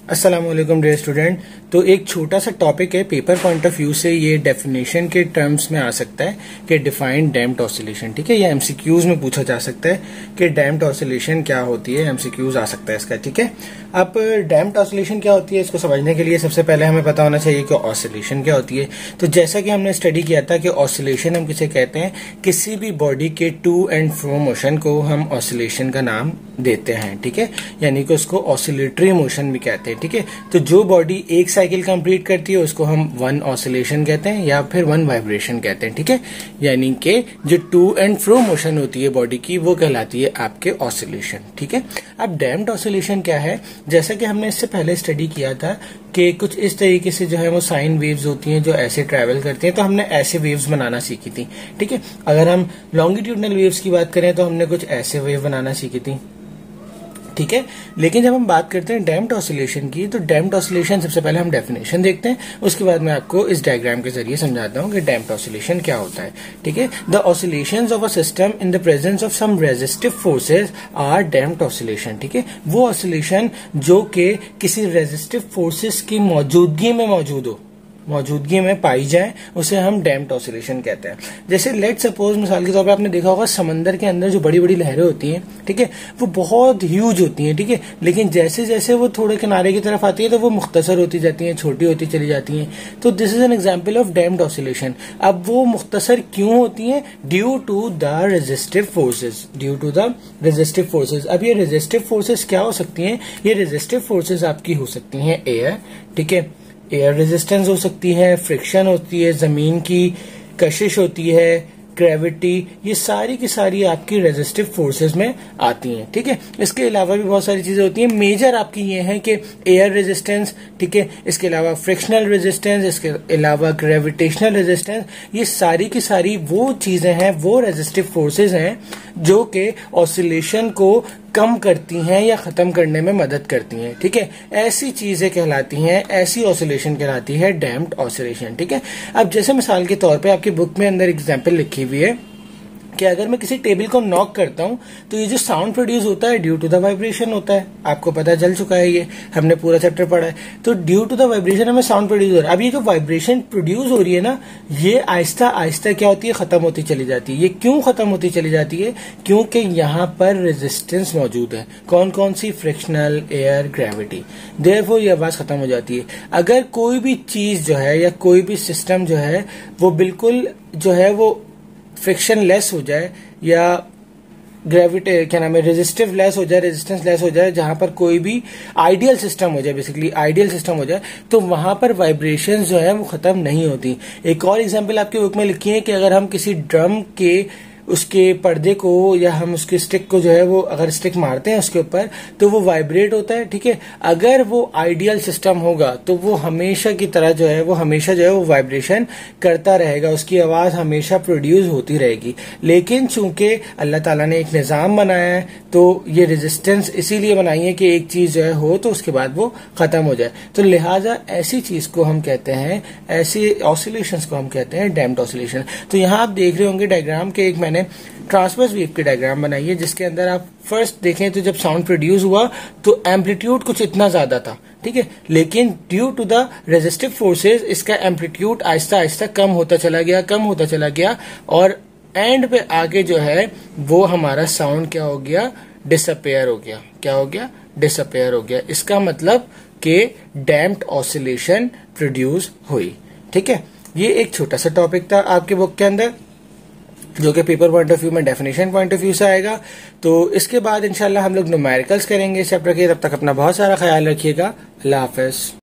अस्सलाम वालेकुम dear student. तो एक छोटा सा टॉपिक है, पेपर पॉइंट ऑफ व्यू से ये डेफिनेशन के टर्म्स में आ सकता है कि डिफाइंड डैम्प्ड ऑसिलेशन। ठीक है, या एमसीक्यूज में पूछा जा सकता है कि डैम्प्ड ऑसिलेशन क्या होती है, एमसीक्यूज आ सकता है इसका। ठीक है, अब डैम्प्ड ऑसिलेशन क्या होती है इसको समझने के लिए सबसे पहले हमें पता होना चाहिए कि ऑसिलेशन क्या होती है। तो जैसा कि हमने स्टडी किया था कि ऑसिलेशन हम किसे कहते हैं, किसी भी बॉडी के टू एंड फ्रो मोशन को हम ऑसिलेशन का नाम देते हैं। ठीक है, यानी कि उसको ऑसिलेटरी मोशन भी कहते हैं। ठीक है, तो जो बॉडी एक साइकिल कंप्लीट करती है उसको हम वन ऑसिलेशन कहते हैं या फिर वन वाइब्रेशन कहते हैं। ठीक है, यानी कि जो टू एंड फ्रो मोशन होती है बॉडी की वो कहलाती है आपके ऑसिलेशन। ठीक है, अब डैम्प्ड ऑसिलेशन क्या है, जैसा कि हमने इससे पहले स्टडी किया था कि कुछ इस तरीके से जो है वो साइन वेव्स होती हैं जो ऐसे ट्रेवल करती हैं, तो हमने ऐसे वेव्स बनाना सीखी थी। ठीक है, अगर हम लॉन्गिट्यूडनल वेव्स की बात करें तो हमने कुछ ऐसे वेव बनाना सीखी थी। ठीक है, लेकिन जब हम बात करते हैं डैम्प्ड ऑसिलेशन की, तो डैम्प्ड ऑसिलेशन सबसे पहले हम डेफिनेशन देखते हैं, उसके बाद मैं आपको इस डायग्राम के जरिए समझाता हूं कि डैम्प्ड ऑसिलेशन क्या होता है। ठीक है, the oscillations of a system in the presence of some resistive forces are damped oscillation. ठीक है, वो ऑसिलेशन जो कि किसी रेजिस्टिव फोर्सेस की मौजूदगी में पाई जाए उसे हम डैम्प्ड ऑसिलेशन कहते हैं। जैसे लेट सपोज, मिसाल के तौर पे आपने देखा होगा समंदर के अंदर जो बड़ी बड़ी लहरें होती हैं, ठीक है, वो बहुत ह्यूज होती हैं। ठीक है, लेकिन जैसे जैसे वो थोड़े किनारे की तरफ आती है तो वो मुख्तसर होती जाती हैं, छोटी होती चली जाती हैं। तो this is an example of damped oscillation. अब वो मुख्तसर क्यों होती हैं? Due to the resistive forces. अब ये रेजिस्टिव फोर्सेज क्या हो सकती हैं? ये रेजिस्टिव फोर्सेज आपकी हो सकती हैं एयर, ठीक है, एयर रेजिस्टेंस हो सकती है, फ्रिक्शन होती है, जमीन की कशिश होती है, ग्रेविटी, ये सारी की सारी आपकी रेजिस्टिव फोर्सेस में आती हैं। ठीक है, इसके अलावा भी बहुत सारी चीजें होती हैं। मेजर आपकी ये है कि एयर रेजिस्टेंस, ठीक है, इसके अलावा फ्रिक्शनल रेजिस्टेंस, इसके अलावा ग्रेविटेशनल रेजिस्टेंस, ये सारी की सारी वो चीजें हैं, वो रेजिस्टिव फोर्सेस हैं जो कि ऑसिलेशन को कम करती हैं या खत्म करने में मदद करती हैं। ठीक है, ऐसी चीजें कहलाती हैं, ऐसी ऑसिलेशन कहलाती है डैम्प्ड ऑसिलेशन। ठीक है, अब जैसे मिसाल के तौर पे आपकी बुक में अंदर एग्जांपल लिखी हुई है कि अगर मैं किसी टेबल को नॉक करता हूं तो ये जो साउंड प्रोड्यूस होता है ड्यू टू द वाइब्रेशन होता है। आपको पता चल चुका है, ये हमने पूरा चैप्टर पढ़ा है। तो ड्यू टू द वाइब्रेशन हमें साउंड प्रोड्यूस हो रहा है। अब ये जो वाइब्रेशन प्रोड्यूस हो रही है ना, ये आहिस्ता आहिस्ता क्या होती है? खत्म होती चली जाती है। ये क्यों खत्म होती चली जाती है? क्योंकि यहाँ पर रेजिस्टेंस मौजूद है। कौन कौन सी? Frictional, air, gravity. देयरफॉर ये आवाज खत्म हो जाती है। अगर कोई भी चीज जो है या कोई भी सिस्टम जो है वो बिल्कुल जो है वो फ्रिक्शन लेस हो जाए या ग्रेविटी क्या नाम है रेजिस्टिव लेस हो जाए, रेजिस्टेंस लेस हो जाए, जहां पर कोई भी आइडियल सिस्टम हो जाए, बेसिकली आइडियल सिस्टम हो जाए, तो वहां पर वाइब्रेशंस जो है वो खत्म नहीं होती। एक और एग्जांपल आपके बुक में लिखी है कि अगर हम किसी ड्रम के उसके पर्दे को या हम उसके स्टिक को जो है वो अगर स्टिक मारते हैं उसके ऊपर तो वो वाइब्रेट होता है। ठीक है, अगर वो आइडियल सिस्टम होगा तो वो हमेशा की तरह जो है वो हमेशा जो है वो वाइब्रेशन करता रहेगा, उसकी आवाज हमेशा प्रोड्यूस होती रहेगी। लेकिन चूंकि अल्लाह ताला ने एक निजाम बनाया है तो ये रेजिस्टेंस इसीलिए बनाई है कि एक चीज जो है हो तो उसके बाद वो खत्म हो जाए। तो लिहाजा ऐसी चीज को हम कहते हैं, ऐसी ऑसिलेशंस को हम कहते हैं डैम्प्ड ऑसिलेशन। तो यहाँ आप देख रहे होंगे डायग्राम के एक मैंने ट्रांसवर्स वेव की डायग्राम बनाई है जिसके अंदर आप फर्स्ट देखें तो जब साउंड प्रोड्यूस हुआ तो एम्पलीट्यूड कुछ इतना ज्यादा था। ठीक है, लेकिन due to the resistive forces इसका एम्पलीट्यूड आहिस्ता आहिस्ता कम होता चला गया और एंड पे आगे जो है वो हमारा साउंड क्या हो गया? डिसअपेयर हो गया। क्या हो गया? डिसअपेयर हो गया। इसका मतलब कि डैम्प्ड ऑसिलेशन प्रोड्यूस हुई। ठीक है, ये एक छोटा सा टॉपिक था आपके बुक के अंदर जो कि पेपर पॉइंट ऑफ व्यू में डेफिनेशन पॉइंट ऑफ व्यू से आएगा। तो इसके बाद इंशाल्लाह हम लोग न्यूमेरिकल्स करेंगे इस चैप्टर के। तब तक अपना बहुत सारा ख्याल रखिएगा। अल्लाह हाफिज।